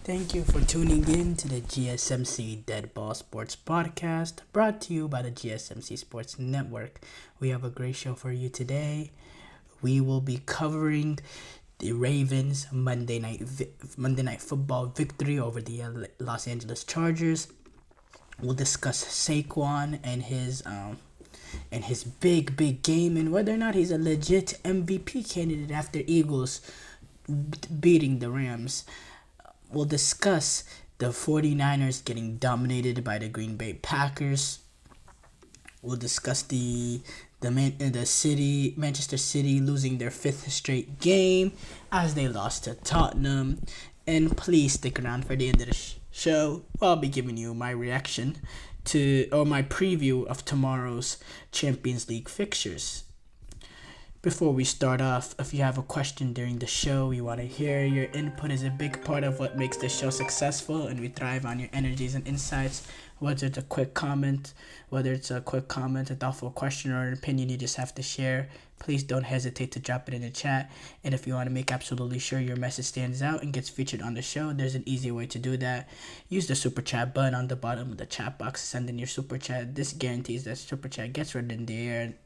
Thank you for tuning in to the GSMC Dead Ball Sports Podcast, brought to you by the GSMC Sports Network. We have a great show for you today. We will be covering the Ravens Monday night football victory over the Los Angeles Chargers. We'll discuss Saquon and his big game and whether or not he's a legit MVP candidate after Eagles beating the Rams. We'll discuss the 49ers getting dominated by the Green Bay Packers. We'll discuss the Manchester City losing their fifth straight game as they lost to Tottenham. And please stick around for the end of the show. I'll be giving you my reaction or my preview of tomorrow's Champions League fixtures. Before we start off, if you have a question during the show, we want to hear your input is a big part of what makes this show successful, and we thrive on your energies and insights. Whether it's a comment, a thoughtful question, or an opinion you just have to share, please don't hesitate to drop it in the chat. And if you want to make absolutely sure your message stands out and gets featured on the show, there's an easy way to do that. Use the super chat button on the bottom of the chat box. Send in your super chat. This guarantees that super chat gets read on the air. And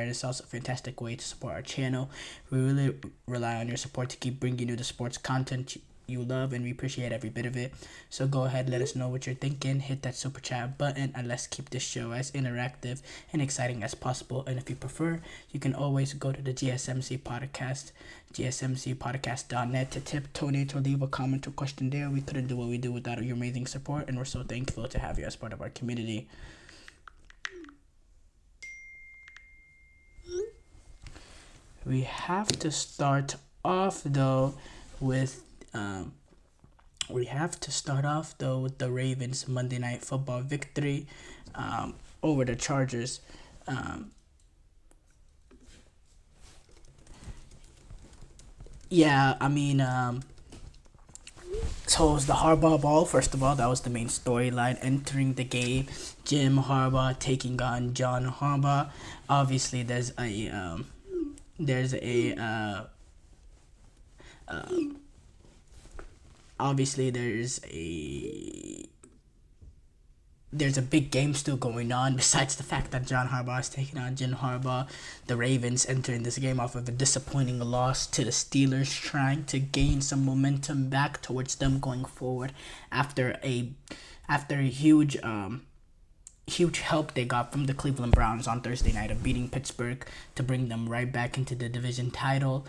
it's also a fantastic way to support our channel. We really rely on your support to keep bringing you the sports content you love, and we appreciate every bit of it. So go ahead, let us know what you're thinking, hit that super chat button, and let's keep this show as interactive and exciting as possible. And if you prefer, you can always go to the GSMC podcast, gsmcpodcast.net, to tip, donate, or leave a comment or question there. We couldn't do what we do without your amazing support, and we're so thankful to have you as part of our community. We have to start off though with the Ravens Monday Night Football victory over the Chargers. So it was the Harbaugh ball. First of all, that was the main storyline entering the game. Jim Harbaugh taking on John Harbaugh. Obviously, there's a there's a big game still going on. Besides the fact that John Harbaugh is taking on Jim Harbaugh, the Ravens entering this game off of a disappointing loss to the Steelers, trying to gain some momentum back towards them going forward after a huge help they got from the Cleveland Browns on Thursday night of beating Pittsburgh to bring them right back into the division title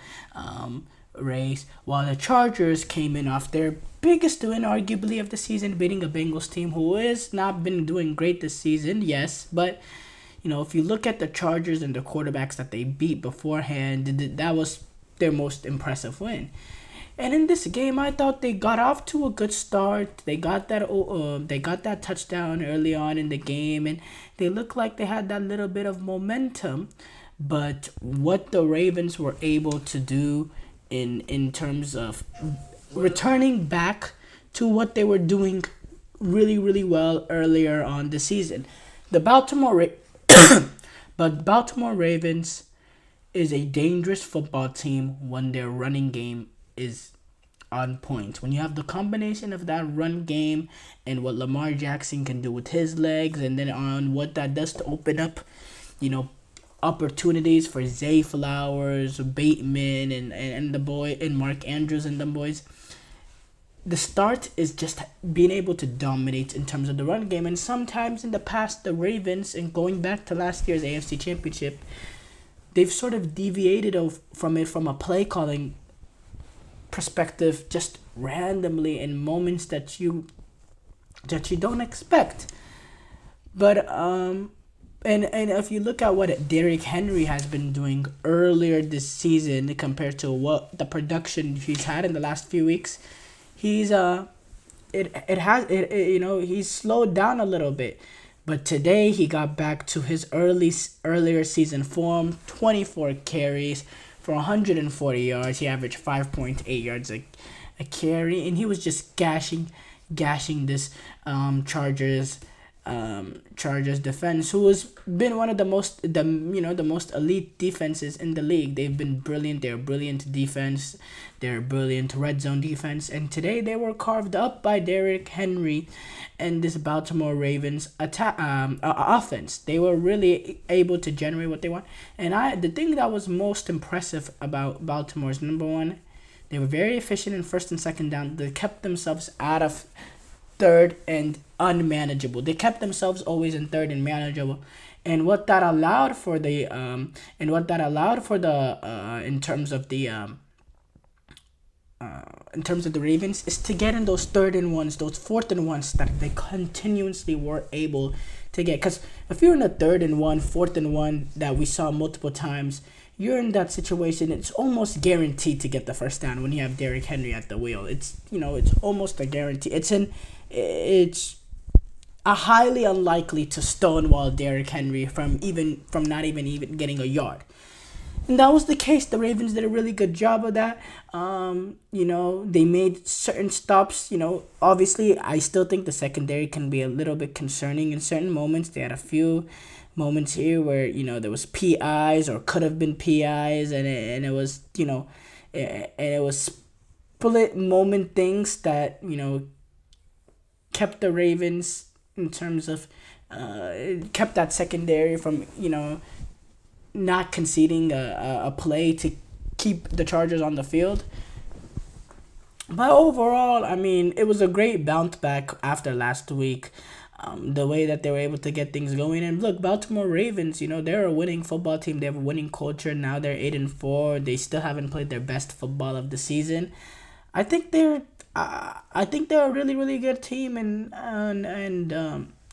race, while the Chargers came in off their biggest win arguably of the season, beating a Bengals team who has not been doing great this season, yes, but if you look at the Chargers and the quarterbacks that they beat beforehand, that was their most impressive win. And in this game, I thought they got off to a good start. They got that touchdown early on in the game, and they looked like they had that little bit of momentum. But what the Ravens were able to do in terms of returning back to what they were doing really, really well earlier on the season, but Baltimore Ravens is a dangerous football team when their running game is on point. When you have the combination of that run game and what Lamar Jackson can do with his legs, and then on what that does to open up, opportunities for Zay Flowers, Bateman, and the boy, and Mark Andrews and them boys. The start is just being able to dominate in terms of the run game. And sometimes in the past, the Ravens, and going back to last year's AFC Championship, they've sort of deviated from a play calling perspective just randomly in moments that you don't expect. But and if you look at what Derrick Henry has been doing earlier this season compared to what the production he's had in the last few weeks, he's he's slowed down a little bit. But today he got back to his earlier season form, 24 carries for 140 yards. He averaged 5.8 yards a carry, and he was just gashing this Chargers Chargers defense, who has been one of the most elite defenses in the league. They've been brilliant. They're a brilliant defense. They're a brilliant red zone defense. And today they were carved up by Derrick Henry and this Baltimore Ravens offense. They were really able to generate what they want. And the thing that was most impressive about Baltimore is, number one, they were very efficient in first and second down. They kept themselves out of third and unmanageable. They kept themselves always in third and manageable. And what that allowed for the in terms of the Ravens is to get in those third and ones, those fourth and ones that they continuously were able to get. Because if you're in a third and one, fourth and one that we saw multiple times, you're in that situation. It's almost guaranteed to get the first down when you have Derrick Henry at the wheel. It's almost a guarantee. It's a highly unlikely to stonewall Derrick Henry from not even getting a yard. And that was the case. The Ravens did a really good job of that. They made certain stops. Obviously, I still think the secondary can be a little bit concerning in certain moments. They had a few moments here where, there was PIs or could have been PIs, and it was, and it was split moment things that, kept the Ravens in terms of, kept that secondary from, not conceding a play to keep the Chargers on the field. But overall, it was a great bounce back after last week. The way that they were able to get things going. And look, Baltimore Ravens, they're a winning football team. They have a winning culture. Now they're 8-4. They still haven't played their best football of the season. I think they're a really, really good team, and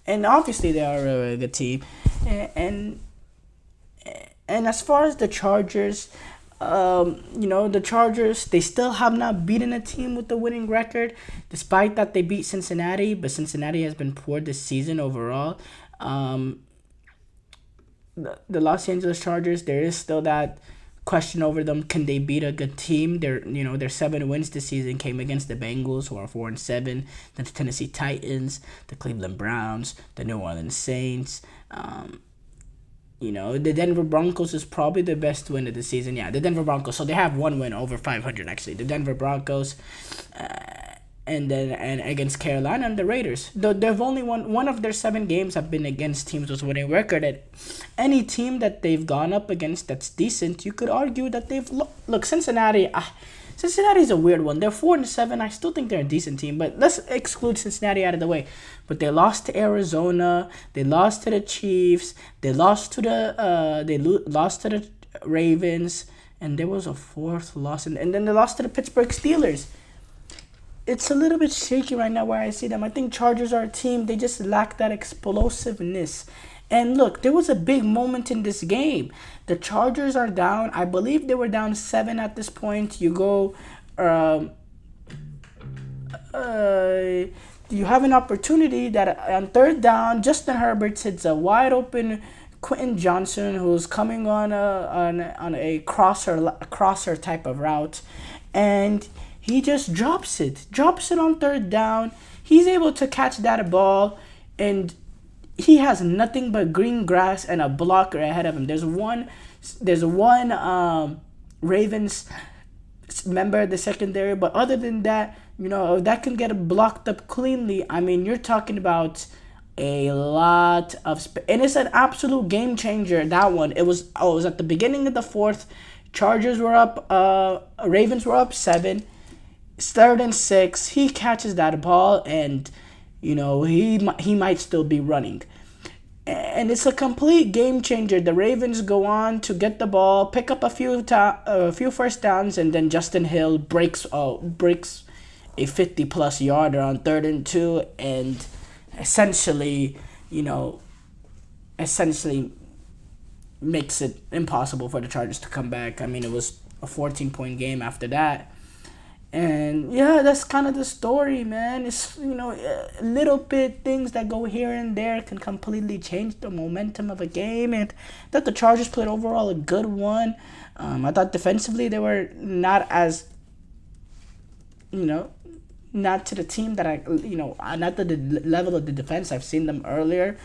obviously they are a really good team. And as far as the Chargers, the Chargers, they still have not beaten a team with a winning record, despite that they beat Cincinnati, but Cincinnati has been poor this season overall. The Los Angeles Chargers, there is still that question over them. Can they beat a good team? Their 7 wins this season came against the Bengals, who are 4-7, the Tennessee Titans, the Cleveland Browns, the New Orleans Saints. The Denver Broncos is probably the best win of the season. Yeah, the Denver Broncos. So they have one win over 500, actually. The Denver Broncos, and against Carolina and the Raiders. They've only won one of their 7 games have been against teams with winning record. And any team that they've gone up against that's decent, you could argue that they've look Cincinnati. Cincinnati's a weird one. They're 4-7. I still think they're a decent team, but let's exclude Cincinnati out of the way. But they lost to Arizona. They lost to the Chiefs. They lost to the Ravens, and there was a 4th loss, and then they lost to the Pittsburgh Steelers. It's a little bit shaky right now where I see them. I think Chargers are a team. They just lack that explosiveness. And look, there was a big moment in this game. The Chargers are down. I believe they were down 7 at this point. You have an opportunity that on 3rd down, Justin Herbert hits a wide open Quentin Johnson, who's coming on a crosser type of route, and he just drops it on 3rd down. He's able to catch that ball, and he has nothing but green grass and a blocker ahead of him. There's one Ravens member of the secondary, but other than that, if that can get blocked up cleanly, you're talking about a lot of and it's an absolute game changer. That one, it was at the beginning of the 4th. Chargers were up, Ravens were up 7. 3rd and 6. He catches that ball, and he might still be running. And it's a complete game changer. The Ravens go on to get the ball, pick up a few first downs, and then Justin Hill breaks a 50-plus yarder on 3rd and 2, and essentially makes it impossible for the Chargers to come back. It was a 14-point game after that. And yeah, that's kind of the story, man. It's, little bit things that go here and there can completely change the momentum of a game. And I thought the Chargers played overall a good one. I thought defensively they were not as, not to the team that not to the level of the defense. I've seen them earlier.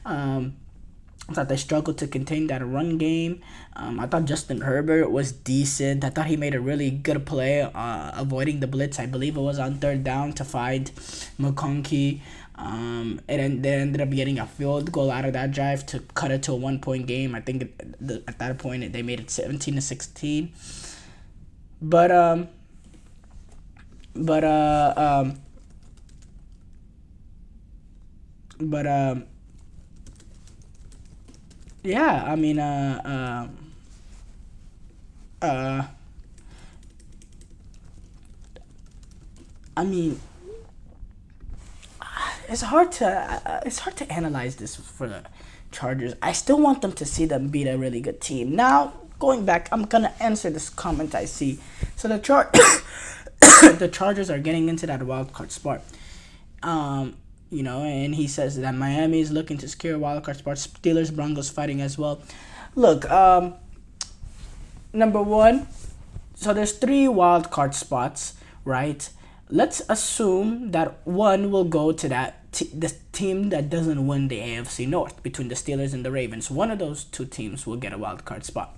I thought they struggled to contain that run game. I thought Justin Herbert was decent. I thought he made a really good play avoiding the blitz. I believe it was on third down to find McConkey. And then they ended up getting a field goal out of that drive to cut it to a 1-point game. I think at that point they made it 17-16. Yeah, I mean, it's hard to analyze this for the Chargers. I still want them to see them beat a really good team. Now, going back, I'm gonna answer this comment I see. So the the Chargers are getting into that wild card spot. And he says that Miami is looking to secure a wild card spot. Steelers, Broncos fighting as well. Look, number one, so there's 3 wild card spots, right? Let's assume that one will go to the team that doesn't win the AFC North between the Steelers and the Ravens. One of those 2 teams will get a wild card spot.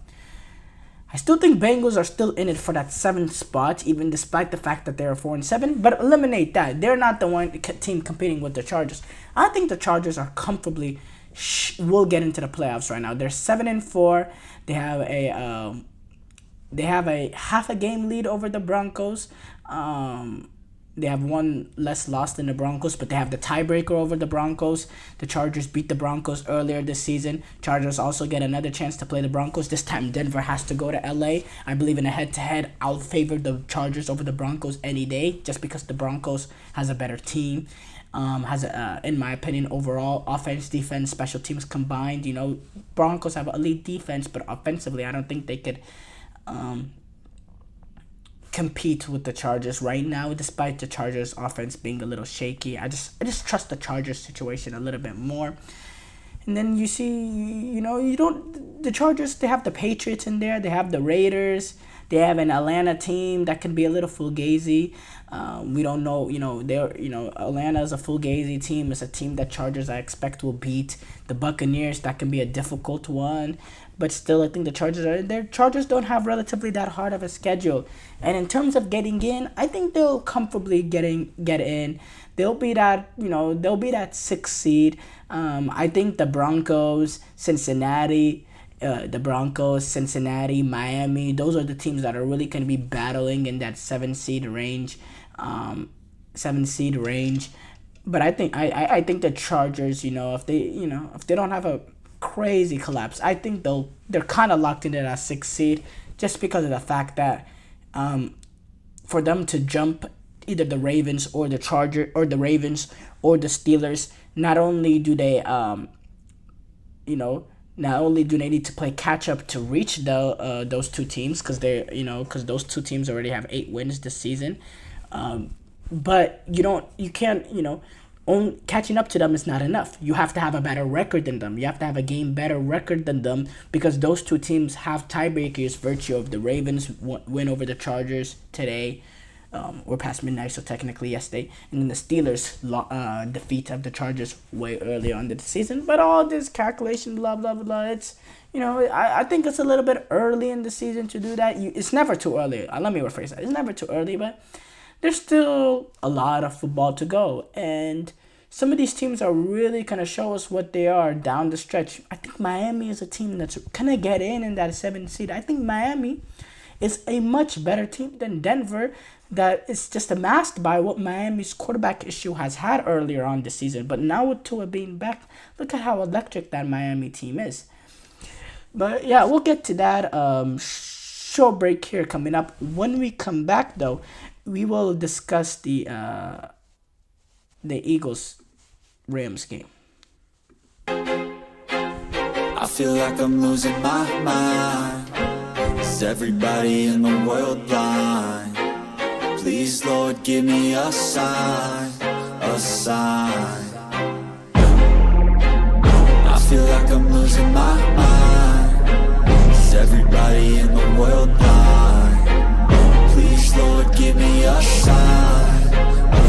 I still think Bengals are still in it for that 7th spot, even despite the fact that they're 4-7. But eliminate that. They're not the one team competing with the Chargers. I think the Chargers are comfortably will get into the playoffs right now. They're 7-4. They have a half a game lead over the Broncos. They have one less loss than the Broncos, but they have the tiebreaker over the Broncos. The Chargers beat the Broncos earlier this season. Chargers also get another chance to play the Broncos. This time Denver has to go to LA. I believe in a head-to-head, I'll favor the Chargers over the Broncos any day, just because the Broncos has a better team. In my opinion, overall, offense, defense, special teams combined. Broncos have elite defense, but offensively, I don't think they could compete with the Chargers right now, despite the Chargers offense being a little shaky. I just trust the Chargers situation a little bit more. And then you see, the Chargers, they have the Patriots in there, they have the Raiders, they have an Atlanta team that can be a little fugazi. We don't know, Atlanta is a fugazi team. It's a team that Chargers I expect will beat. The Buccaneers, that can be a difficult one. But still, I think the Chargers are in there. Chargers don't have relatively that hard of a schedule. And in terms of getting in, I think they'll comfortably get in. They'll be that 6th seed. I think the Broncos, Cincinnati, Miami, those are the teams that are really going to be battling in that 7 seed range. But I think the Chargers, if they don't have a crazy collapse, I think they're kind of locked into that 6th seed, just because of the fact that for them to jump either the Ravens or the Steelers, not only do they need to play catch up to reach those 2 teams, because those 2 teams already have 8 wins this season, but catching up to them is not enough. You have to have a better record than them. You have to have a game better record than them, because those 2 teams have tiebreakers, virtue of the Ravens win over the Chargers today, or past midnight, so technically yesterday, and then the Steelers defeat of the Chargers way earlier on in the season. But all this calculation, blah blah blah, it's I think it's a little bit early in the season to do that. It's never too early. Let me rephrase that. It's never too early, but there's still a lot of football to go, and some of these teams are really going to show us what they are down the stretch. I think Miami is a team that's going to get in that 7th seed. I think Miami is a much better team than Denver, that is just masked by what Miami's quarterback issue has had earlier on this season. But now with Tua being back, look at how electric that Miami team is. But yeah, we'll get to that. Short break here coming up. When we come back, though, we will discuss the Eagles-Rams game. I feel like I'm losing my mind. Is everybody in the world blind? Please, Lord, give me a sign, a sign. I feel like I'm losing my mind. Is everybody in the world blind? Please, Lord, give me a sign, a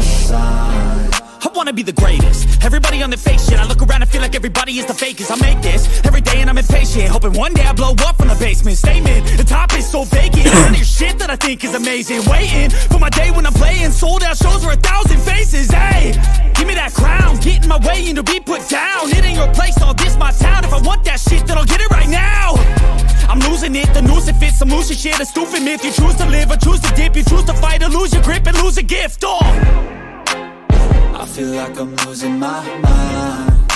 wanna be the greatest. Everybody on the fake shit, I look around and feel like everybody is the fakest. I make this every day and I'm impatient, hoping one day I blow up from the basement. Statement, the top is so vacant. None of your shit that I think is amazing. Waiting for my day when I'm playing sold out shows for 1,000 faces. Hey, give me that crown, get in my way and to be put down. It ain't your place, all this my town. If I want that shit, then I'll get it right now. I'm losing it, the noose it fits, some loose shit, a stupid myth. You choose to live or choose to dip, you choose to fight or lose your grip and lose a gift. I feel like I'm losing my mind.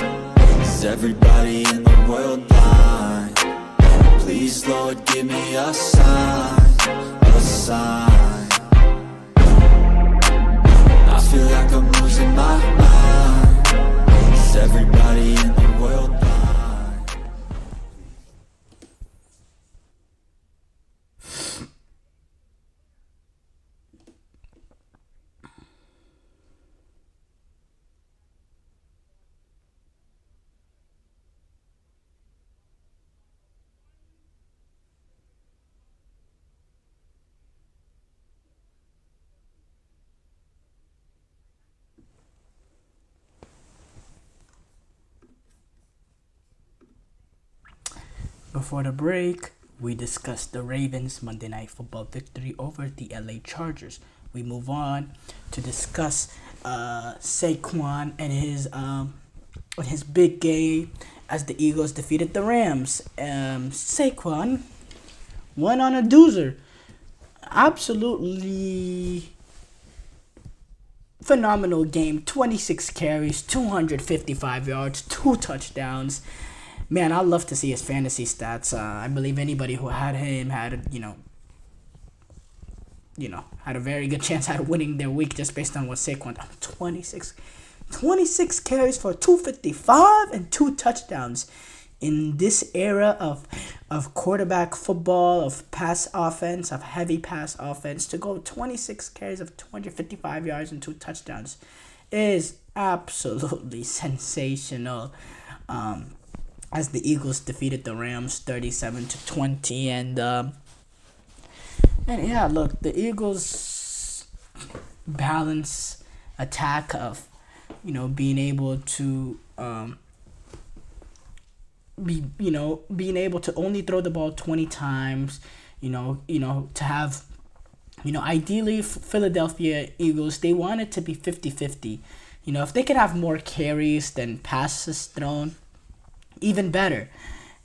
Is everybody in the world blind? Please, Lord, give me a sign, a sign. I feel like I'm losing my mind. Is everybody in the world blind? Before the break, we discussed the Ravens' Monday Night Football victory over the LA Chargers. We move on to discuss Saquon and his big game as the Eagles defeated the Rams. Saquon went on a doozer. Absolutely phenomenal game. 26 carries, 255 yards, 2 touchdowns. Man, I'd love to see his fantasy stats. I believe anybody who had him had, had a very good chance at winning their week just based on what Saquon. 26 carries for 255 and 2 touchdowns. In this era of quarterback football, of pass offense, of heavy pass offense, to go 26 carries of 255 yards and 2 touchdowns is absolutely sensational. As the Eagles defeated the Rams 37-20, and yeah, look, the Eagles' balance attack of being able to being able to only throw the ball 20 times, to have, ideally Philadelphia Eagles, they want it to be 50-50. If they could have more carries than passes thrown, even better.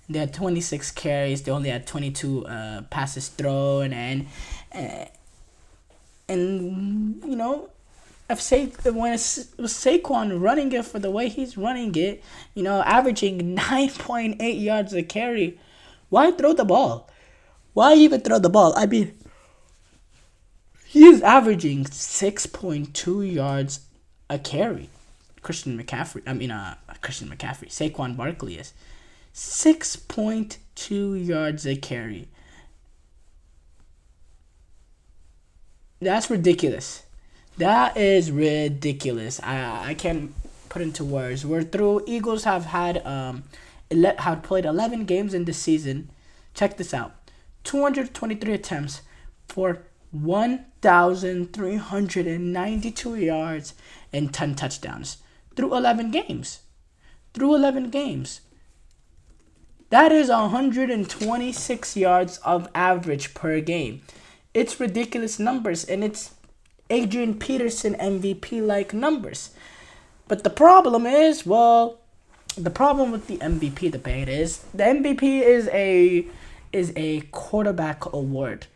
They had 26 carries. They only had 22 passes thrown, and if Saquon running it for the way he's running it, averaging 9.8 yards a carry, why throw the ball? Why even throw the ball? I mean, he's averaging 6.2 yards a carry. Saquon Barkley is 6.2 yards a carry. That's ridiculous. That is ridiculous. I can't put into words. We're through. Eagles have had played 11 games in this season. Check this out: 223 attempts for 1,392 yards and 10 touchdowns. Through 11 games. That is 126 yards of average per game. It's ridiculous numbers, and it's Adrian Peterson MVP-like numbers. But the problem is, the problem with the MVP debate is the MVP is a quarterback award.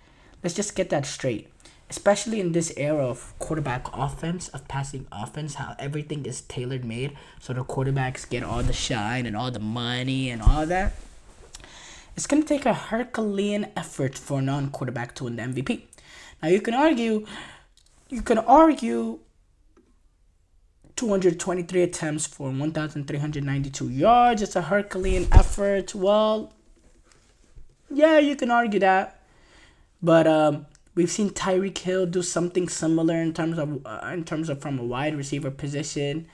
Let's just get that straight. Especially in this era of quarterback offense, of passing offense, how everything is tailor-made so the quarterbacks get all the shine and all the money and all that. It's going to take a Herculean effort for a non-quarterback to win the MVP. Now, you can argue 223 attempts for 1,392 yards. It's a Herculean effort. Well, yeah, you can argue that. But we've seen Tyreek Hill do something similar in terms of from a wide receiver position.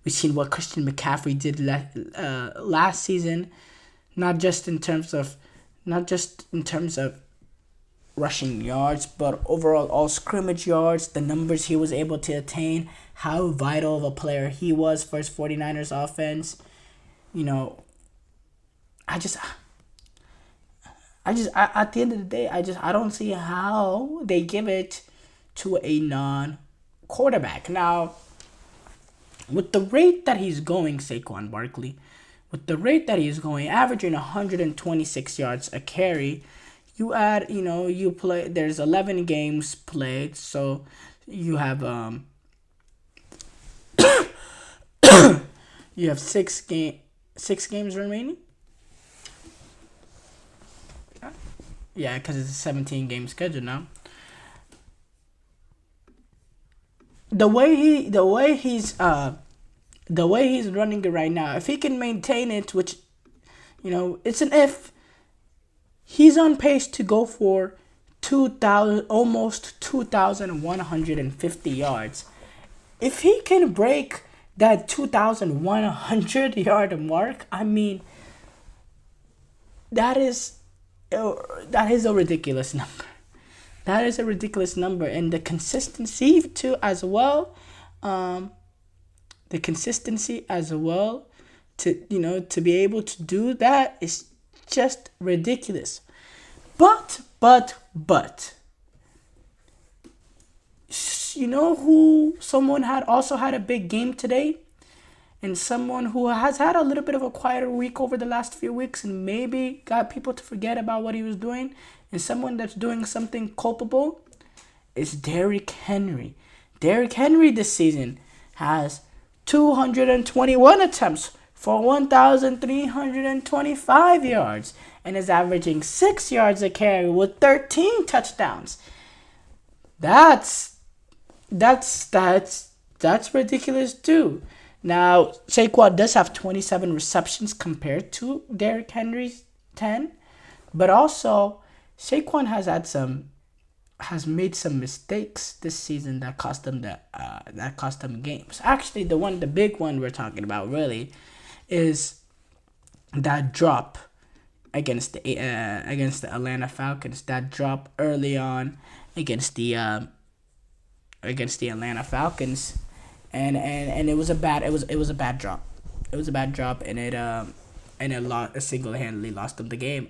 We've seen what Christian McCaffrey did last season, not just in terms of rushing yards, but overall all scrimmage yards, the numbers he was able to attain, how vital of a player he was for his 49ers offense. You know, I just at the end of the day, I don't see how they give it to a non-quarterback. Now, with the rate that he's going, Saquon Barkley, with the rate that he's going, averaging 126 yards a carry, you add, you play, there's 11 games played, so you have you have six games remaining. Yeah, because it's a 17-game schedule now. The way he's running it right now, if he can maintain it, which, it's an if, he's on pace to go for almost 2,150 yards. If he can break that 2,100 yard mark, I mean, that is a ridiculous number. That is a ridiculous number, and the consistency too as well. The consistency as well to be able to do that is just ridiculous. But someone also had a big game today, and someone who has had a little bit of a quieter week over the last few weeks and maybe got people to forget about what he was doing, and someone that's doing something culpable is Derrick Henry. Derrick Henry this season has 221 attempts for 1,325 yards and is averaging 6 yards a carry with 13 touchdowns. That's ridiculous too. Now, Saquon does have 27 receptions compared to Derrick Henry's 10, but also Saquon has made some mistakes this season that cost them games. Actually, the big one we're talking about really is that drop against the Atlanta Falcons. That drop early on against the Atlanta Falcons. And it was a bad drop. It was a bad drop, and it single-handedly lost them the game.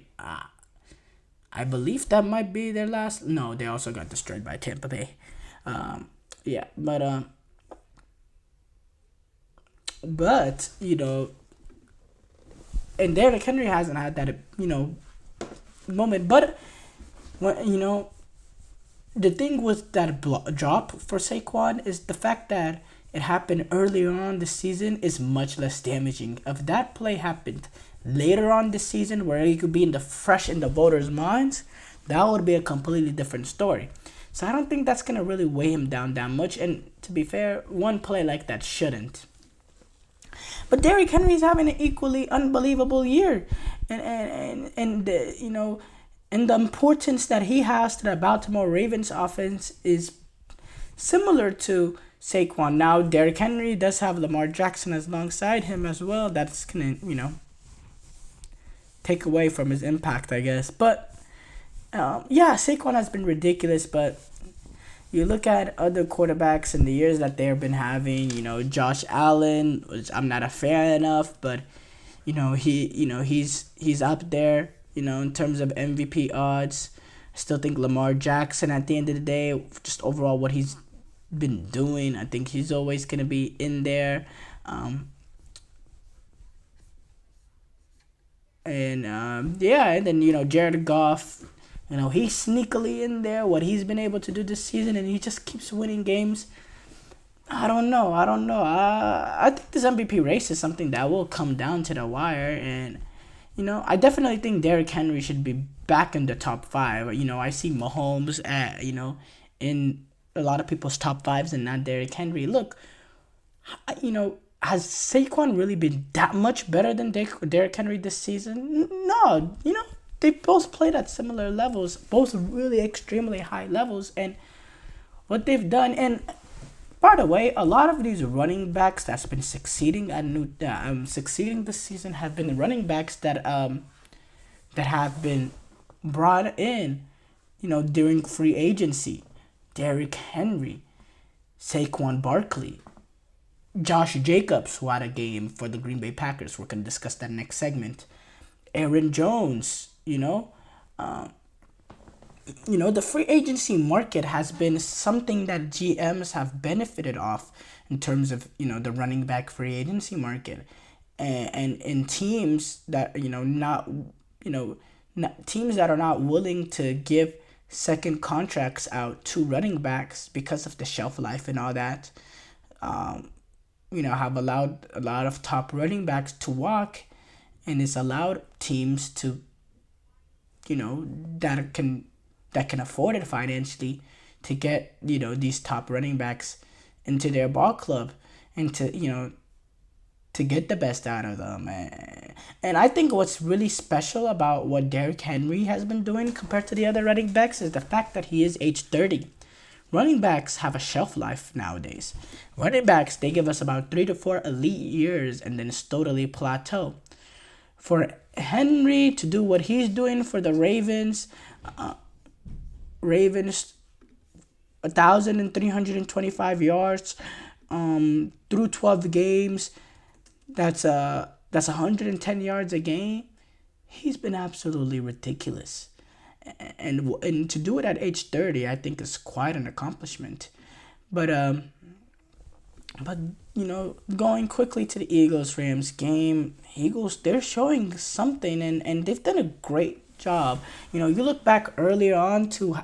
I believe that might be their last. No, they also got destroyed by Tampa Bay. And Derrick Henry hasn't had that moment. But when the thing with that drop for Saquon is the fact that it happened earlier on this season is much less damaging. If that play happened later on this season, where it could be fresh in the voters' minds, that would be a completely different story. So I don't think that's gonna really weigh him down that much. And to be fair, one play like that shouldn't. But Derrick Henry's having an equally unbelievable year, and the importance that he has to the Baltimore Ravens offense is similar to Saquon. Now, Derrick Henry does have Lamar Jackson alongside him as well. That's going to, take away from his impact, I guess. But, Saquon has been ridiculous. But you look at other quarterbacks in the years that they've been having, Josh Allen, which I'm not a fan of. But, he's up there, in terms of MVP odds. I still think Lamar Jackson, at the end of the day, just overall what he's been doing, I think he's always going to be in there. And then Jared Goff, he's sneakily in there, what he's been able to do this season, and he just keeps winning games. I don't know. I think this MVP race is something that will come down to the wire, and I definitely think Derrick Henry should be back in the top 5. I see Mahomes in a lot of people's top 5s and not Derrick Henry. Look, has Saquon really been that much better than Derrick Henry this season? No, they both played at similar levels, both really extremely high levels, and what they've done. And by the way, a lot of these running backs that's been succeeding this season have been running backs that have been brought in, during free agency. Derrick Henry, Saquon Barkley, Josh Jacobs, who had a game for the Green Bay Packers. We're going to discuss that next segment. Aaron Jones, the free agency market has been something that GMs have benefited off in terms of, the running back free agency market. And in teams that, teams that are not willing to give second contracts out to running backs because of the shelf life and all that, have allowed a lot of top running backs to walk, and it's allowed teams to, that can afford it financially to get, these top running backs into their ball club and to get the best out of them. And I think what's really special about what Derrick Henry has been doing compared to the other running backs is the fact that he is age 30. Running backs have a shelf life nowadays. Running backs, they give us about 3 to 4 elite years and then it's totally plateau. For Henry to do what he's doing for the Ravens, 1,325 yards through 12 games, that's 110 yards a game. He's been absolutely ridiculous. And to do it at age 30, I think is quite an accomplishment. But going quickly to the Eagles-Rams game, Eagles, they're showing something, and they've done a great job. You look back earlier on to,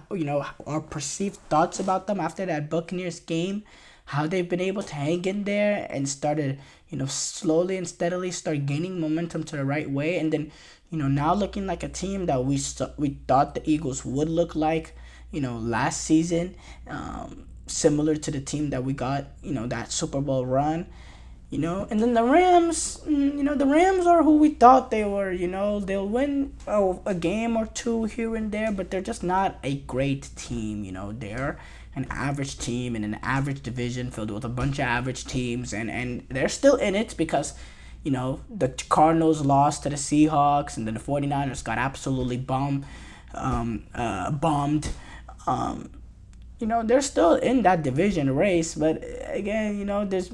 our perceived thoughts about them after that Buccaneers game, how they've been able to hang in there and started, slowly and steadily start gaining momentum to the right way. And then, now looking like a team that we thought the Eagles would look like, last season, similar to the team that we got, that Super Bowl run, and then the Rams, the Rams are who we thought they were. They'll win a game or two here and there, but they're just not a great team. They're an average team in an average division filled with a bunch of average teams, and they're still in it because, the Cardinals lost to the Seahawks, and then the 49ers got absolutely bombed. They're still in that division race, but again, there's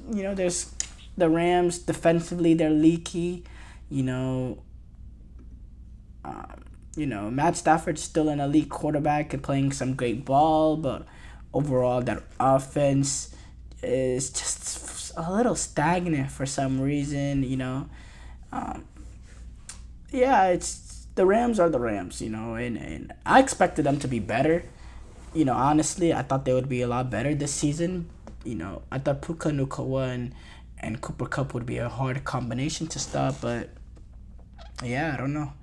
the Rams defensively, they're leaky. Matt Stafford's still an elite quarterback and playing some great ball, but overall that offense is just a little stagnant for some reason. It's the Rams are the Rams, and I expected them to be better. Honestly, I thought they would be a lot better this season. I thought Puka Nacua and Cooper Kupp would be a hard combination to stop, but I don't know.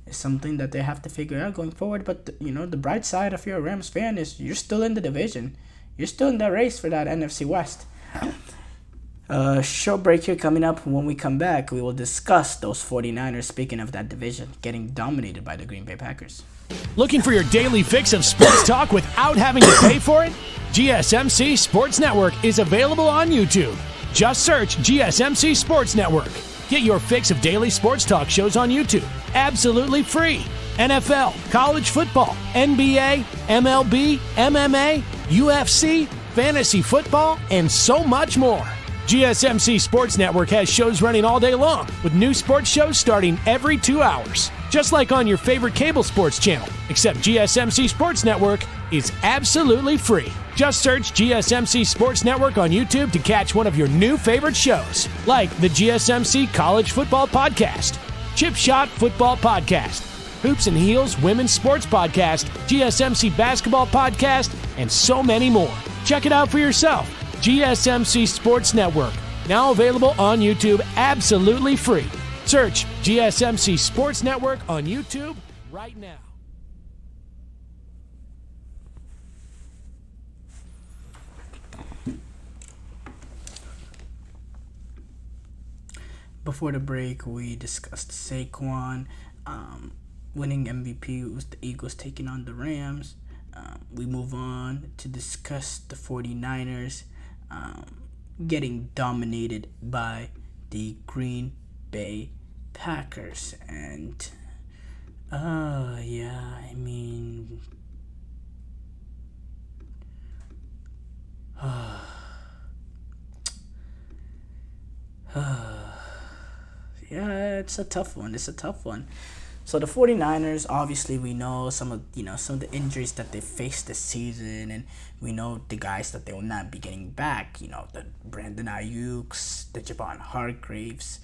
It's something that they have to figure out going forward. But the bright side, if you're a Rams fan, is you're still in the division. You're still in the race for that NFC West. Short break here coming up. When we come back, we will discuss those 49ers, speaking of that division, getting dominated by the Green Bay Packers. Looking for your daily fix of sports talk without having to pay for it? GSMC Sports Network is available on YouTube. Just search GSMC Sports Network. Get your fix of daily sports talk shows on YouTube, absolutely free. NFL, college football, NBA, MLB, MMA, UFC, fantasy football, and so much more. GSMC Sports Network has shows running all day long, with new sports shows starting every 2 hours. Just like on your favorite cable sports channel, except GSMC Sports Network is absolutely free. Just search GSMC Sports Network on YouTube to catch one of your new favorite shows, like the GSMC College Football Podcast, Chip Shot Football Podcast, Hoops and Heels Women's Sports Podcast, GSMC Basketball Podcast, and so many more. Check it out for yourself. GSMC Sports Network, now available on YouTube absolutely free. Search GSMC Sports Network on YouTube right now. Before the break, we discussed Saquon winning MVP was the Eagles taking on the Rams. We move on to discuss the 49ers getting dominated by the Green Bay Packers. And Yeah, it's a tough one. So the 49ers, obviously we know some of the injuries that they faced this season, and we know the guys that they will not be getting back. The Brandon Ayuk's, the Javon Hargraves,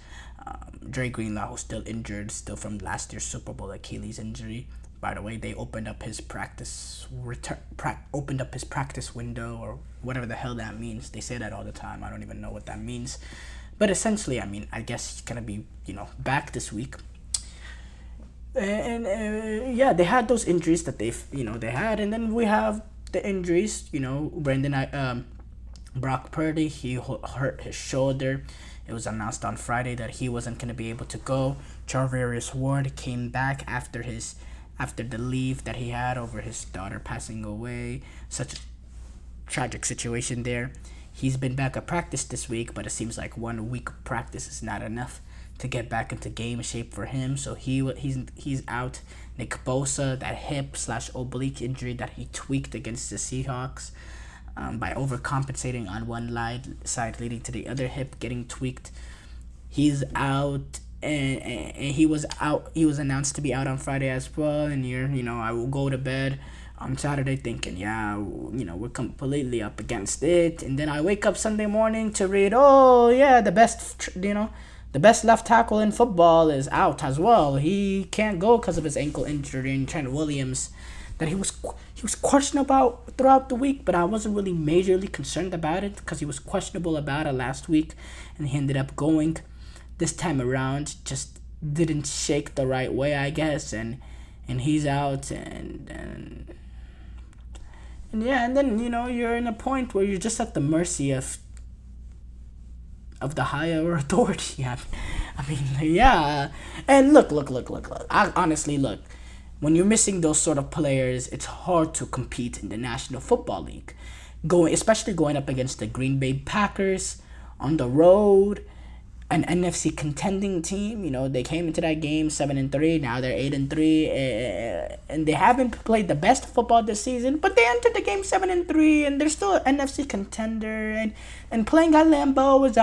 Dre Greenlaw, who's still injured, still from last year's Super Bowl Achilles injury. By the way, they opened up his practice window, or whatever the hell that means. They say that all the time. I don't even know what that means. But essentially, I guess he's gonna be, back this week. And yeah, they had those injuries that they had, and then we have the injuries. Brock Purdy, he hurt his shoulder. It was announced on Friday that he wasn't gonna be able to go. Charvarius Ward came back after the leave that he had over his daughter passing away. Such a tragic situation there. He's been back at practice this week, but it seems like 1 week of practice is not enough to get back into game shape for him. So he's out. Nick Bosa, that hip/oblique injury that he tweaked against the Seahawks by overcompensating on one side, leading to the other hip getting tweaked. He's out. And he was out. He was announced to be out on Friday as well. And I will go to bed on Saturday thinking, we're completely up against it. And then I wake up Sunday morning to read, the best left tackle in football is out as well. He can't go because of his ankle injury. And Trent Williams, that he was questionable about throughout the week, but I wasn't really majorly concerned about it because he was questionable about it last week, and he ended up going. This time around, just didn't shake the right way, I guess, and he's out, and then you're in a point where you're just at the mercy of the higher authority. And look. Honestly, when you're missing those sort of players, it's hard to compete in the National Football League, especially going up against the Green Bay Packers on the road. An NFC contending team. They came into that game 7-3. Now they're 8-3, and they haven't played the best football this season. But they entered the game 7-3, and they're still an NFC contender. And playing at Lambeau is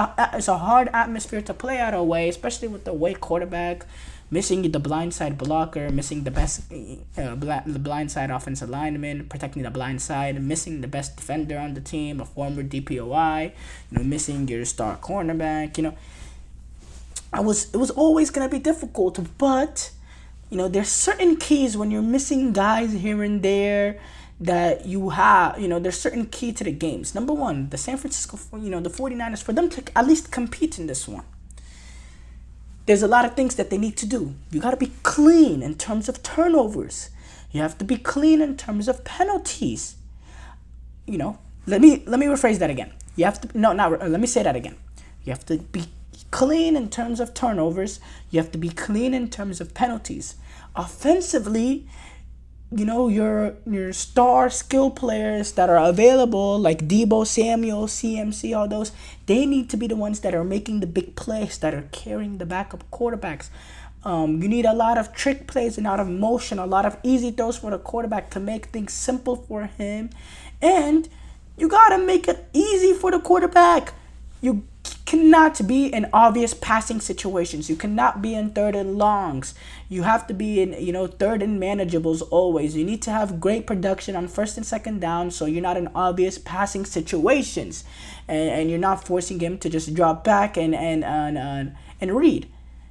a hard atmosphere to play out away, especially with the away quarterback missing the blindside blocker, missing the best the blindside offensive lineman, protecting the blind side, missing the best defender on the team, a former DPOI. Missing your star cornerback. It was always going to be difficult, but, there's certain keys when you're missing guys here and there that you have, there's certain key to the games. Number one, the San Francisco, the 49ers, for them to at least compete in this one, there's a lot of things that they need to do. You got to be clean in terms of turnovers. You have to be clean in terms of penalties. Let me rephrase that again. Let me say that again. You have to be clean in terms of turnovers. You have to be clean in terms of penalties. Offensively, your star skill players that are available, like Debo Samuel, CMC, all those, they need to be the ones that are making the big plays, that are carrying the backup quarterbacks. You need a lot of trick plays and out of motion, a lot of easy throws for the quarterback to make things simple for him. And you got to make it easy for the quarterback. You cannot be in obvious passing situations. You cannot be in third and longs. You have to be in, third and manageables always. You need to have great production on first and second down, so you're not in obvious passing situations, and you're not forcing him to just drop back and read.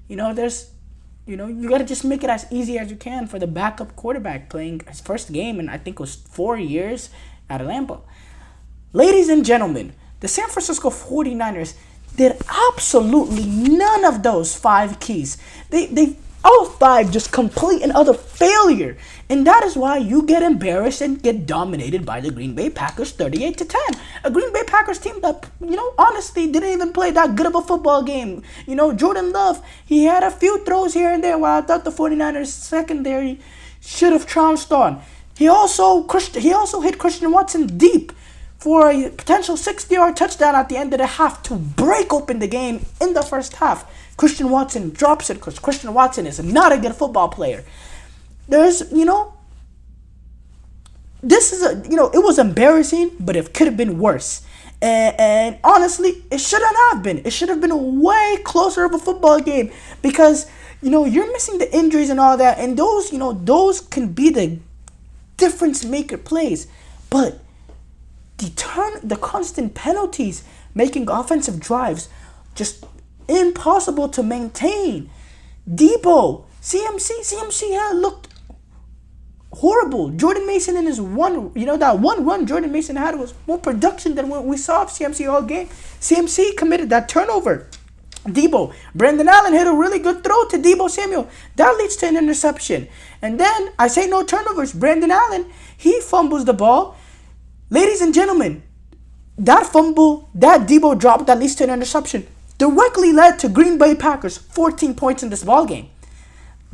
You got to just make it as easy as you can for the backup quarterback playing his first game in, I think it was 4 years at Lambeau. Ladies and gentlemen, the San Francisco 49ers did absolutely none of those 5 keys. They all 5 just complete and utter failure. And that is why you get embarrassed and get dominated by the Green Bay Packers 38-10. A Green Bay Packers team that, honestly didn't even play that good of a football game. Jordan Love, he had a few throws here and there where I thought the 49ers secondary should have trounced on. He also hit Christian Watson deep for a potential 60-yard touchdown at the end of the half to break open the game in the first half. Christian Watson drops it because Christian Watson is not a good football player. It was embarrassing, but it could have been worse. And honestly, it shouldn't have been. It should have been a way closer of a football game because, you're missing the injuries and all that. And those can be the difference maker plays. But the constant penalties making offensive drives just impossible to maintain. Debo, CMC had looked horrible. Jordan Mason in his that one run Jordan Mason had was more production than what we saw of CMC all game. CMC committed that turnover. Brandon Allen hit a really good throw to Debo Samuel. That leads to an interception. And then, I say no turnovers. Brandon Allen, he fumbles the ball. Ladies and gentlemen, that fumble, that Debo drop that leads to an interception directly led to Green Bay Packers 14 points in this ball game.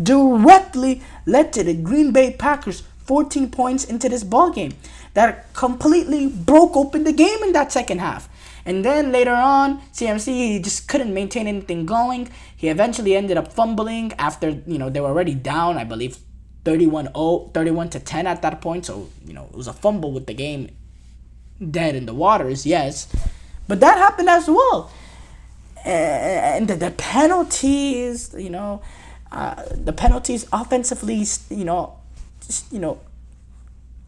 Directly led to the Green Bay Packers 14 points into this ball game. That completely broke open the game in that second half. And then later on, CMC just couldn't maintain anything going. He eventually ended up fumbling after, they were already down, I believe, 31-10 at that point. So, it was a fumble with the game dead in the waters, yes. But that happened as well. And the penalties, the penalties offensively,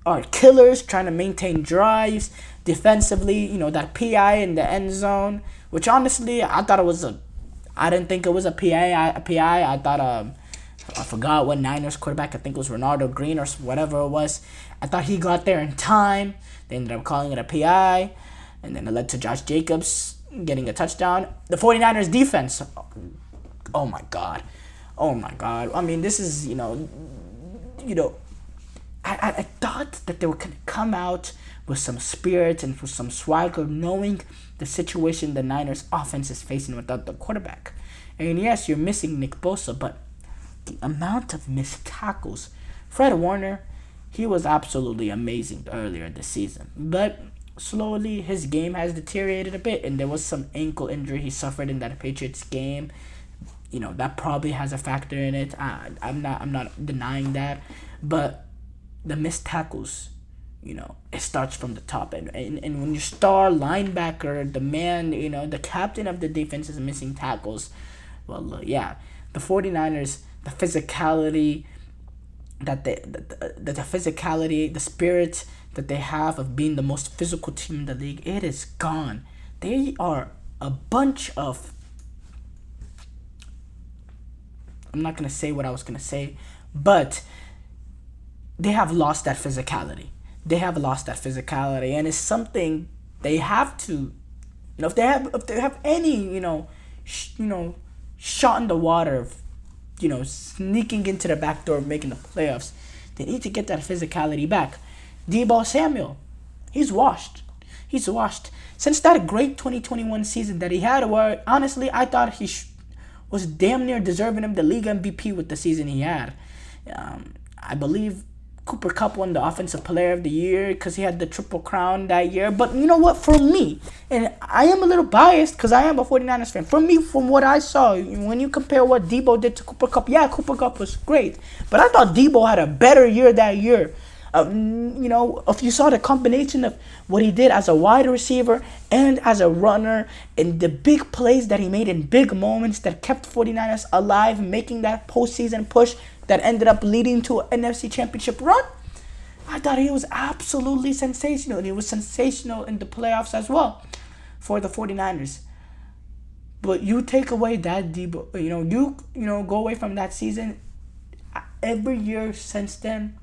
are killers trying to maintain drives. Defensively, that PI in the end zone, which honestly, I didn't think it was a PI. I thought, I forgot what Niners quarterback, I think it was Ronaldo Green or whatever it was. I thought he got there in time. They ended up calling it a PI. And then it led to Josh Jacobs getting a touchdown. The 49ers defense, oh my God. I mean, this is, I thought that they were going to come out with some spirit and with some swagger, knowing the situation the Niners offense is facing without the quarterback. And yes, you're missing Nick Bosa, but the amount of missed tackles. Fred Warner, he was absolutely amazing earlier this season. But slowly, his game has deteriorated a bit, and there was some ankle injury he suffered in that Patriots game. That probably has a factor in it. I'm not denying that. But the missed tackles, it starts from the top. And when your star linebacker, the man, the captain of the defense is missing tackles, well, the 49ers, the physicality, the physicality, the spirit that they have of being the most physical team in the league, it is gone. They are a bunch of... I'm not going to say what I was going to say, but they have lost that physicality. And it's something they have to, if they have any, shot in the water of, sneaking into the back door, making the playoffs, they need to get that physicality back. Debo Samuel, he's washed. Since that great 2021 season that he had, where honestly I thought he was damn near deserving of the league MVP with the season he had. I believe Cooper Kupp won the Offensive Player of the Year because he had the Triple Crown that year. But you know what? For me, and I am a little biased because I am a 49ers fan. For me, from what I saw, when you compare what Debo did to Cooper Kupp, Cooper Kupp was great. But I thought Debo had a better year that year. If you saw the combination of what he did as a wide receiver and as a runner and the big plays that he made in big moments that kept 49ers alive, making that postseason push that ended up leading to an NFC Championship run, I thought he was absolutely sensational. And he was sensational in the playoffs as well for the 49ers. But you take away that Debo, you go away from that season, every year since then,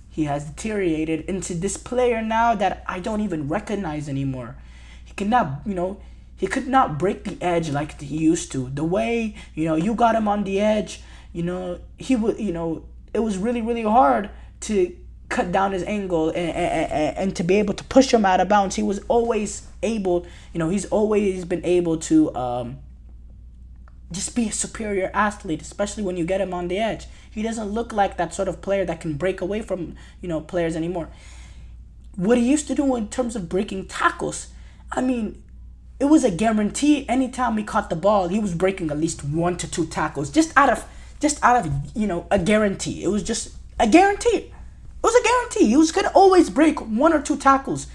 he has deteriorated into this player now that I don't even recognize anymore. He could not break the edge like he used to. The way, you got him on the edge, he would, it was really, really hard to cut down his angle and to be able to push him out of bounds. He was always able, he's always been able to just be a superior athlete, especially when you get him on the edge. He doesn't look like that sort of player that can break away from, players anymore. What he used to do in terms of breaking tackles, it was a guarantee. Anytime he caught the ball, he was breaking at least 1 to 2 tackles, just out of a guarantee. It was just a guarantee. It was a guarantee. He was gonna always break 1 or 2 tackles.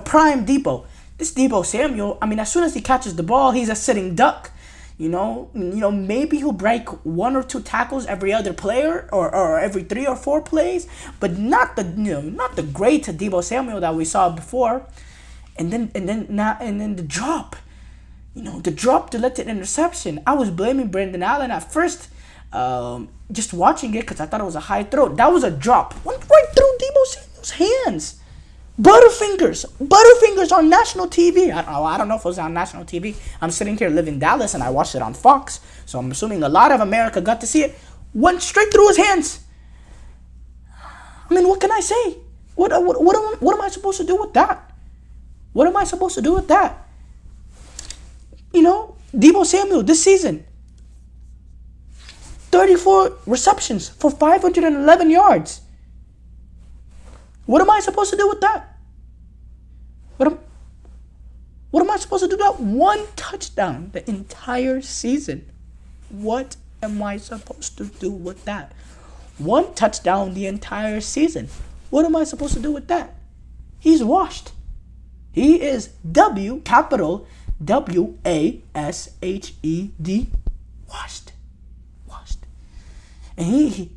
Prime Debo. This Deebo Samuel, I mean, as soon as he catches the ball, he's a sitting duck. Maybe he'll break 1 or 2 tackles every other player, or every 3 or 4 plays, but not the great Deebo Samuel that we saw before. And then the drop, the drop to let the interception. I was blaming Brandon Allen at first, just watching it because I thought it was a high throw. That was a drop, went right through Deebo Samuel's hands. Butterfingers on national TV. I don't know if it was on national TV. I'm sitting here living in Dallas and I watched it on Fox, so I'm assuming a lot of America got to see it. Went straight through his hands. I mean, what can I say? What am I supposed to do with that? What am I supposed to do with that? Deebo Samuel this season, 34 receptions for 511 yards. What am I supposed to do with that? What am I supposed to do with that? 1 touchdown the entire season. What am I supposed to do with that? 1 touchdown the entire season. What am I supposed to do with that? He's washed. He is capital WASHED, washed. And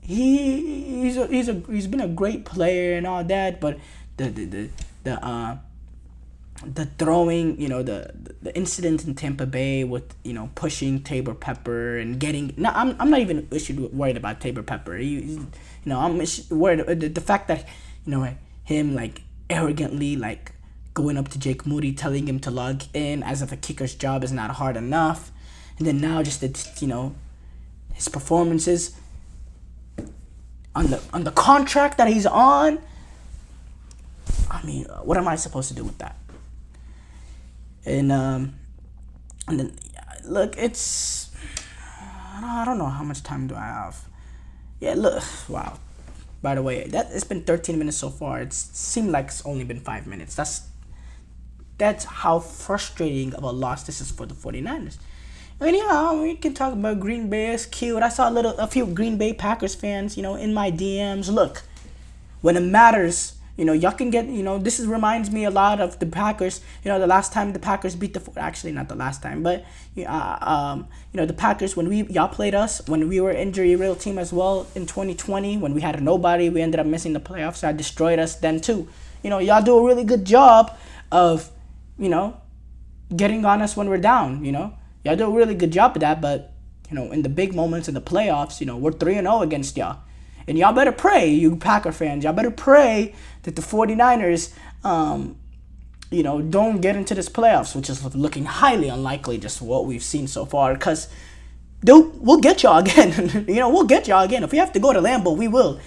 he's been a great player and all that, but the throwing, the incident in Tampa Bay with pushing Tabor Pepper and getting. No, I'm not even worried about Tabor Pepper. I'm worried the fact that him arrogantly going up to Jake Moody, telling him to log in as if a kicker's job is not hard enough, and then now just his performances on the contract that he's on. I mean, what am I supposed to do with that? And then look, it's I don't know how much time do I have. Yeah, look, wow. By the way, it's been 13 minutes so far. It seemed like it's only been 5 minutes. That's how frustrating of a loss this is for the 49ers. I mean, we can talk about Green Bay is cute. I saw a few Green Bay Packers fans, in my DMs. Look, when it matters, y'all can get, this reminds me a lot of the Packers. The last time the Packers beat actually not the last time, but the Packers when y'all played us when we were injury riddled team as well in 2020 when we had nobody, we ended up missing the playoffs. So I destroyed us then too. Y'all do a really good job of, getting on us when we're down. Y'all do a really good job of that, but in the big moments in the playoffs, we're 3-0 against y'all. And y'all better pray, you Packer fans. Y'all better pray that the 49ers, don't get into this playoffs, which is looking highly unlikely, just what we've seen so far. Because we'll get y'all again. We'll get y'all again. If we have to go to Lambeau, we will.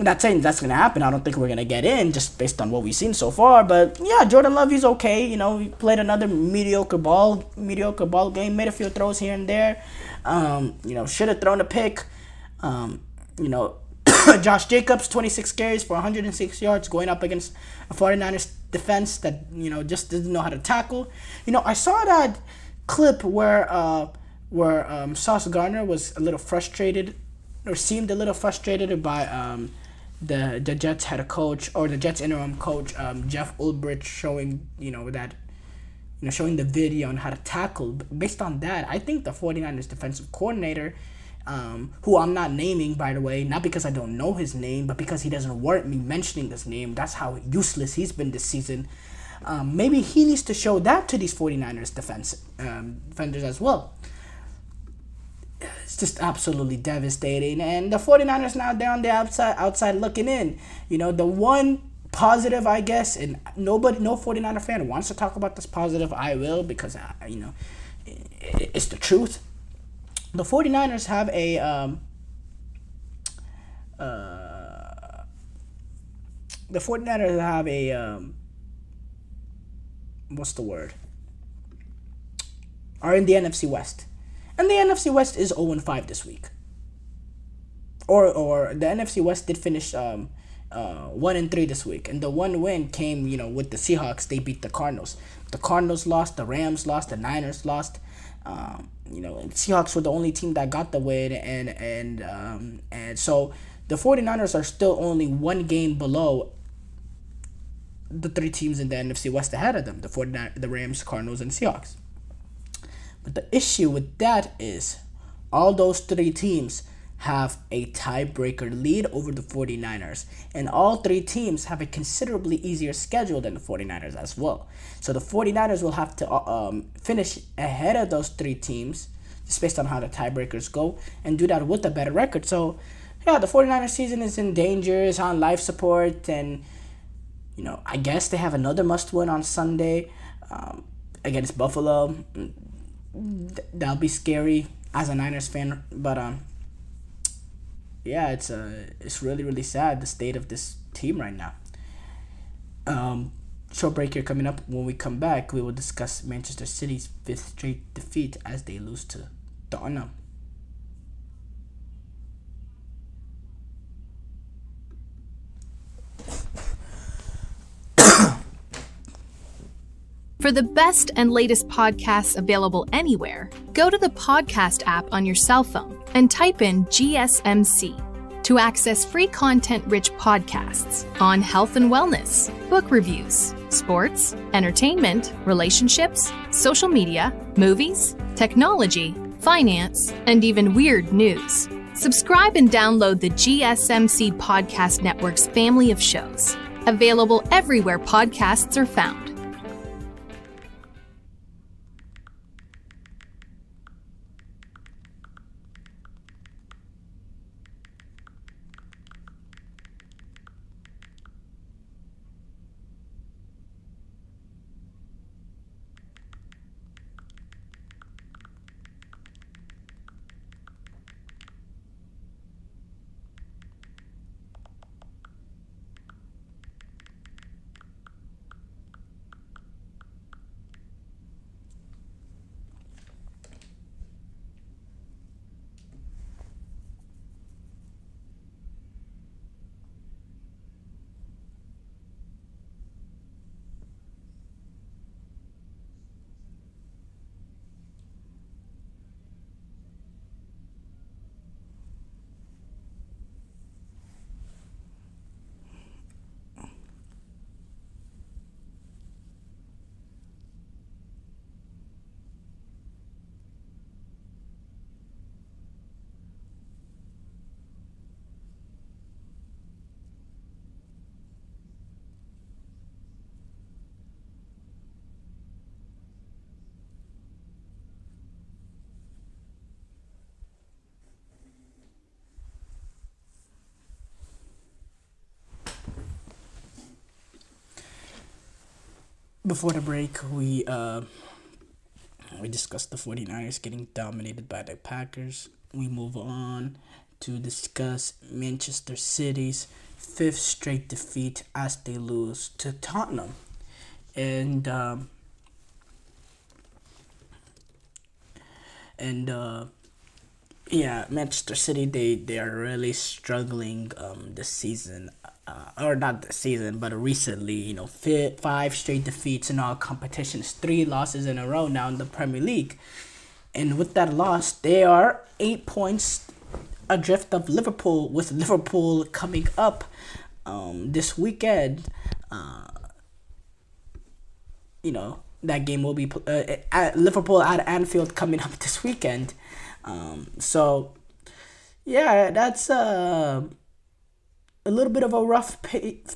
I'm not saying that's going to happen. I don't think we're going to get in just based on what we've seen so far. But, yeah, Jordan Love, he's okay. He played another mediocre ball game, made a few throws here and there. Should have thrown a pick. Josh Jacobs, 26 carries for 106 yards going up against a 49ers defense that, just didn't know how to tackle. I saw that clip where Sauce Gardner was a little frustrated or seemed a little frustrated by the Jets head coach or the Jets interim coach, Jeff Ulbrich, showing showing the video on how to tackle. Based on that, I think the 49ers defensive coordinator, who I'm not naming, by the way, not because I don't know his name, but because he doesn't warrant me mentioning his name. That's how useless he's been this season. Maybe he needs to show that to these 49ers defenders as well. It's just absolutely devastating. And the 49ers now, they're on the outside looking in. The one positive, I guess, and no 49er fan wants to talk about this positive, I will, because, it's the truth. The 49ers have what's the word? Are in the NFC West. And the NFC West is 0-5 this week. Or the NFC West did finish 1-3 this week. And the one win came, with the Seahawks. They beat the Cardinals. The Cardinals lost, the Rams lost, the Niners lost. Seahawks were the only team that got the win, and so the 49ers are still only one game below the three teams in the NFC West ahead of them, the 49, the Rams, Cardinals, and Seahawks. But the issue with that is all those three teams have a tiebreaker lead over the 49ers. And all three teams have a considerably easier schedule than the 49ers as well. So the 49ers will have to finish ahead of those three teams, just based on how the tiebreakers go, and do that with a better record. So, yeah, the 49ers season is in danger, it's on life support, and, I guess they have another must-win on Sunday against Buffalo. That'll be scary as a Niners fan, but yeah, it's really, really sad, the state of this team right now. Short break here coming up. When we come back, we will discuss Manchester City's 5th straight defeat as they lose to Tottenham. For the best and latest podcasts available anywhere, go to the podcast app on your cell phone and type in GSMC to access free content-rich podcasts on health and wellness, book reviews, sports, entertainment, relationships, social media, movies, technology, finance, and even weird news. Subscribe and download the GSMC Podcast Network's family of shows, available everywhere podcasts are found. Before the break, we discussed the 49ers getting dominated by the Packers. We move on to discuss Manchester City's 5th straight defeat as they lose to Tottenham. And yeah, Manchester City, they are really struggling this season. Or not this season, but recently, 5 straight defeats in all competitions, 3 losses in a row now in the Premier League. And with that loss, they are 8 points adrift of Liverpool, with Liverpool coming up this weekend. That game will be at Liverpool at Anfield coming up this weekend. So, yeah, that's a little bit of a rough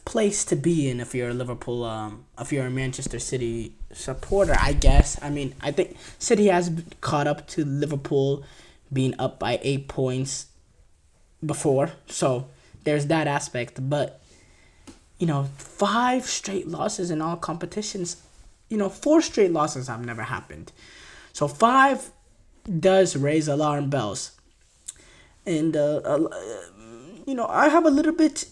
place to be in if you're a Liverpool, if you're a Manchester City supporter, I guess. I mean, I think City has caught up to Liverpool being up by 8 points before, so there's that aspect. But 5 straight losses in all competitions. 4 straight losses have never happened, so 5 does raise alarm bells. And I have a little bit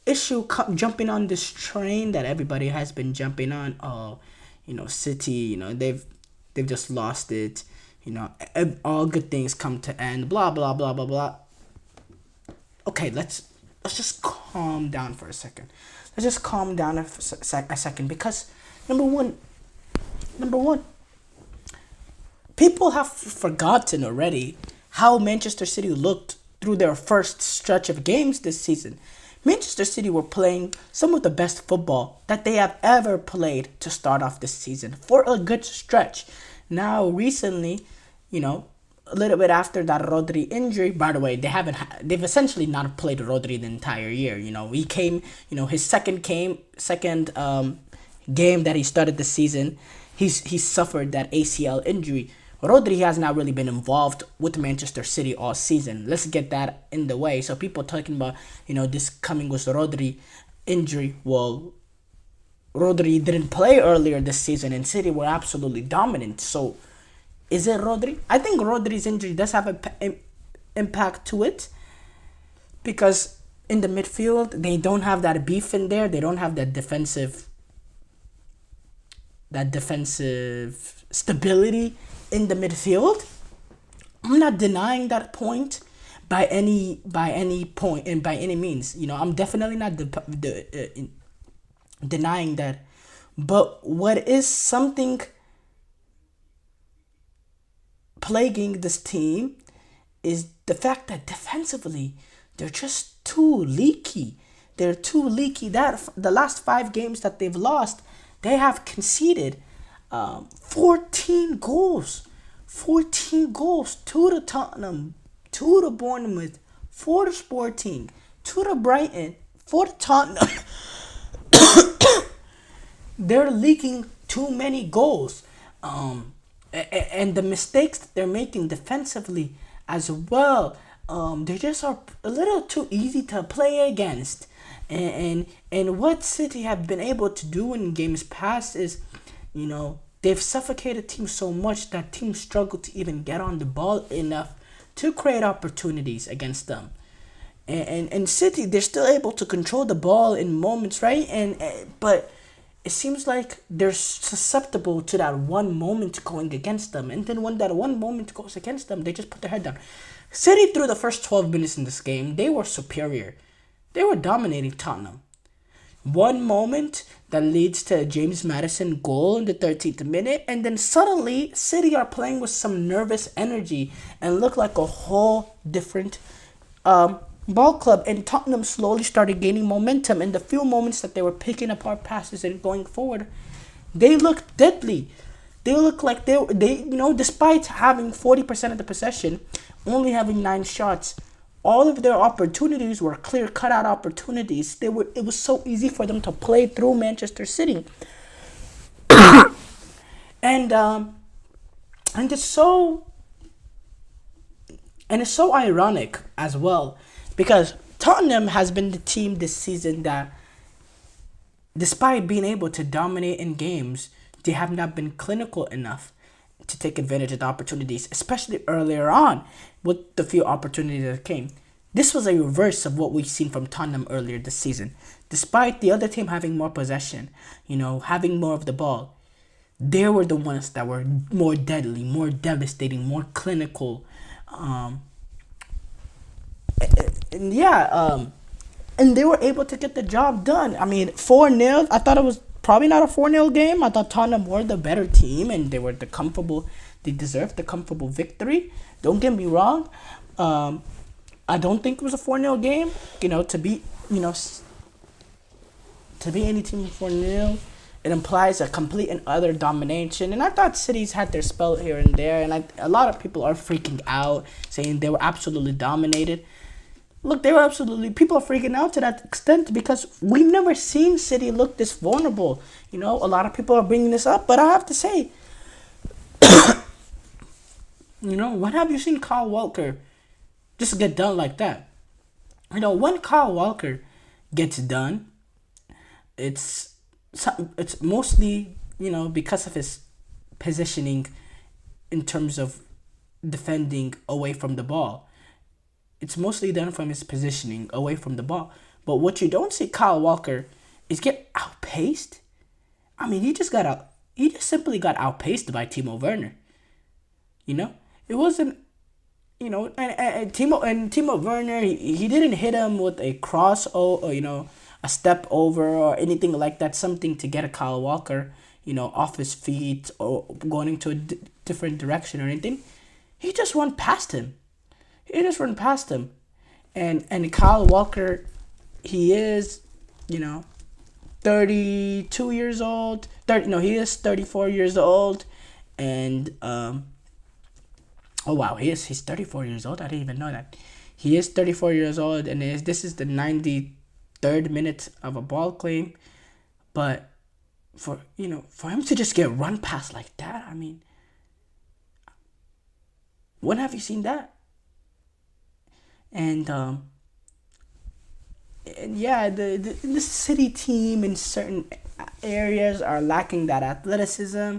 issue jumping on this train that everybody has been jumping on. Oh, City, they've just lost it. All good things come to end. Blah blah blah blah blah. Okay, let's just calm down for a second. Let's just calm down a second, because number one, people have forgotten already how Manchester City looked through their first stretch of games this season. Manchester City were playing some of the best football that they have ever played to start off this season for a good stretch. Now, recently, a little bit after that Rodri injury, by the way, they've essentially not played Rodri the entire year. He came, his second game that he started the season, he suffered that ACL injury. Rodri has not really been involved with Manchester City all season. Let's get that in the way. So people talking about, this coming with Rodri injury. Well, Rodri didn't play earlier this season and City were absolutely dominant. So is it Rodri? I think Rodri's injury does have an impact to it, because in the midfield, they don't have that beef in there. They don't have that defensive stability in the midfield. I'm not denying that point by any point and by any means. I'm definitely not denying that. But what is something plaguing this team is the fact that defensively they're just too leaky. They're too leaky. That the last 5 games that they've lost, they have conceded 14 goals. 14 goals. 2 to Tottenham, 2 to Bournemouth, 4 to Sporting, 2 to Brighton, 4 to Tottenham. They're leaking too many goals. And the mistakes that they're making defensively as well, they just are a little too easy to play against. And what City have been able to do in games past is, they've suffocated teams so much that teams struggle to even get on the ball enough to create opportunities against them. And City, they're still able to control the ball in moments, right? But it seems like they're susceptible to that one moment going against them. And then when that one moment goes against them, they just put their head down. City, through the first 12 minutes in this game, they were superior. They were dominating Tottenham. One moment that leads to a James Maddison goal in the 13th minute, and then suddenly City are playing with some nervous energy and look like a whole different ball club. And Tottenham slowly started gaining momentum. In the few moments that they were picking apart passes and going forward, they looked deadly. They looked like they despite having 40% of the possession, only having 9 shots, all of their opportunities were clear cut-out opportunities. It was so easy for them to play through Manchester City. And it's so ironic as well, because Tottenham has been the team this season that, despite being able to dominate in games, they have not been clinical enough to take advantage of the opportunities, especially earlier on with the few opportunities that came. This was a reverse of what we've seen from Tottenham earlier this season. Despite the other team having more possession, having more of the ball, they were the ones that were more deadly, more devastating, more clinical. And they were able to get the job done. I mean, 4-0, I thought it was probably not a 4-0 game. I thought Tottenham were the better team and they deserved the comfortable victory. Don't get me wrong. I don't think it was a 4-0 game. To beat any team 4-0, it implies a complete and utter domination. And I thought City's had their spell here and there, and a lot of people are freaking out, saying they were absolutely dominated. Look, people are freaking out to that extent because we've never seen City look this vulnerable. A lot of people are bringing this up, but I have to say, when have you seen Kyle Walker just get done like that? When Kyle Walker gets done, it's mostly, because of his positioning in terms of defending away from the ball. It's mostly done from his positioning away from the ball. But what you don't see Kyle Walker is get outpaced. I mean, he just simply got outpaced by Timo Werner. It wasn't, and Timo Werner, he didn't hit him with a cross or a step over or anything like that, something to get a Kyle Walker, off his feet or going into a different direction or anything. He just went past him. And Kyle Walker he is, 32 years old. He is 34 years old, and oh wow, he's 34 years old. I didn't even know that. He is 34 years old, and this is the 93rd minute of a ball claim. But for him to just get run past like that, I mean, when have you seen that? And yeah, the city team in certain areas are lacking that athleticism.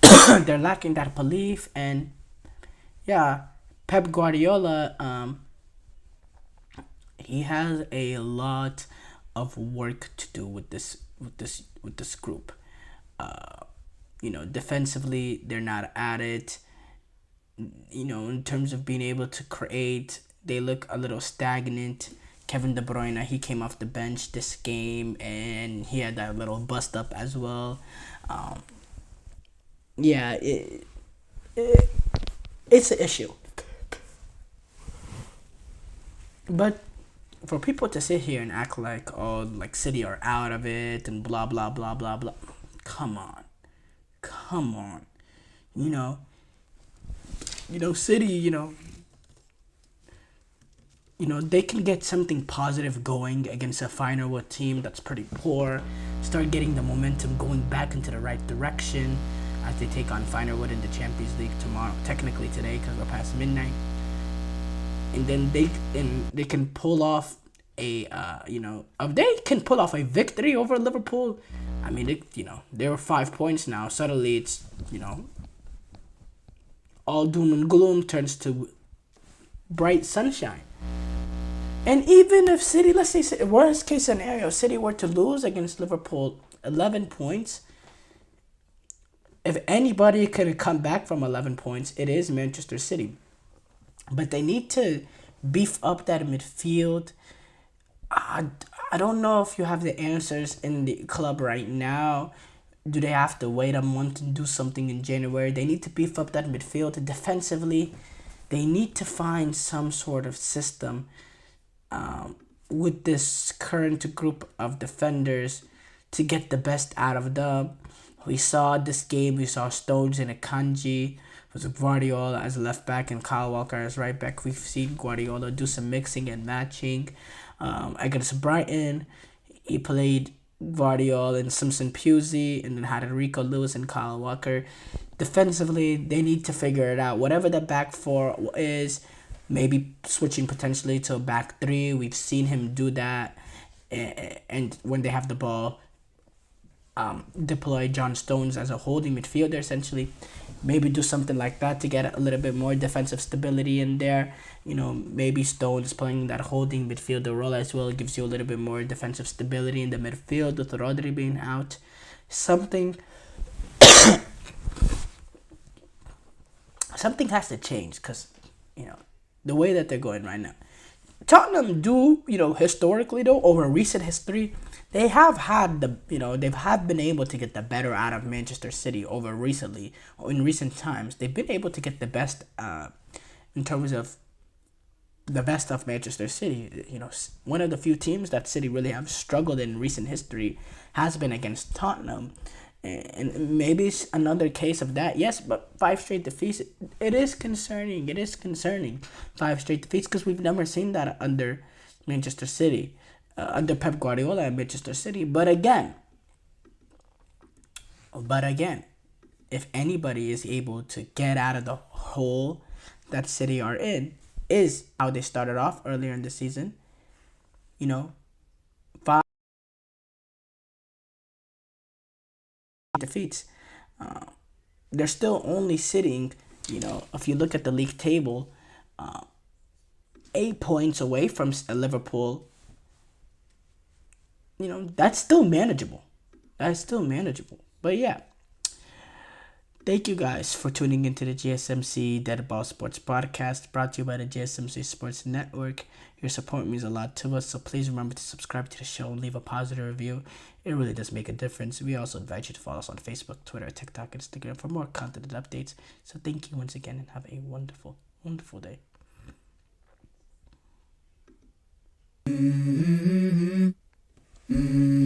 They're lacking that belief, and yeah, Pep Guardiola, he has a lot of work to do with this group. Defensively, they're not at it. In terms of being able to create, they look a little stagnant. Kevin De Bruyne, he came off the bench this game, and he had that little bust up as well. Yeah, it's an issue. But for people to sit here and act like, oh, like City are out of it and blah, blah, blah, blah, blah. Come on. City, they can get something positive going against a Firewood team that's pretty poor. Start getting the momentum going back into the right direction as they take on Firewood in the Champions League tomorrow. Technically today, because we're past midnight. And then they can pull off if they can pull off a victory over Liverpool. I mean, they were 5 points now. Suddenly, it's all doom and gloom turns to bright sunshine. And even if City, let's say worst case scenario, City were to lose against Liverpool 11 points, if anybody could come back from 11 points, it is Manchester City. But they need to beef up that midfield. I don't know if you have the answers in the club right now. Do they have to wait a month and do something in January? They need to beef up that midfield. Defensively, they need to find some sort of system with this current group of defenders to get the best out of them. We saw this game. We saw Stones and Akanji with Guardiola as left back and Kyle Walker as right back. We've seen Guardiola do some mixing and matching. Against Brighton, he played Guardiola and Simpson Pusey, and then had Enrico Lewis and Kyle Walker. Defensively, they need to figure it out. Whatever the back four is, maybe switching potentially to a back three. We've seen him do that. And when they have the ball, deploy John Stones as a holding midfielder, essentially. Maybe do something like that to get a little bit more defensive stability in there. Maybe Stones playing that holding midfielder role as well. It gives you a little bit more defensive stability in the midfield with Rodri being out. Something has to change because, the way that they're going right now. Tottenham do, historically though, over recent history, they have had been able to get the better out of Manchester City over recently, or in recent times. They've been able to get the best in terms of the best of Manchester City. One of the few teams that City really have struggled in recent history has been against Tottenham. And maybe it's another case of that. Yes, but 5 straight defeats, it is concerning. 5 straight defeats, because we've never seen that under Manchester City. Under Pep Guardiola and Manchester City. But again, if anybody is able to get out of the hole that City are in, is how they started off earlier in the season. 5 defeats. They're still only sitting, if you look at the league table, 8 points away from Liverpool. That's still manageable. But yeah. Thank you guys for tuning into the GSMC Dead Ball Sports Podcast, brought to you by the GSMC Sports Network. Your support means a lot to us, so please remember to subscribe to the show and leave a positive review. It really does make a difference. We also invite you to follow us on Facebook, Twitter, TikTok, and Instagram for more content and updates. So thank you once again, and have a wonderful, wonderful day. Mm-hmm. Mm-hmm.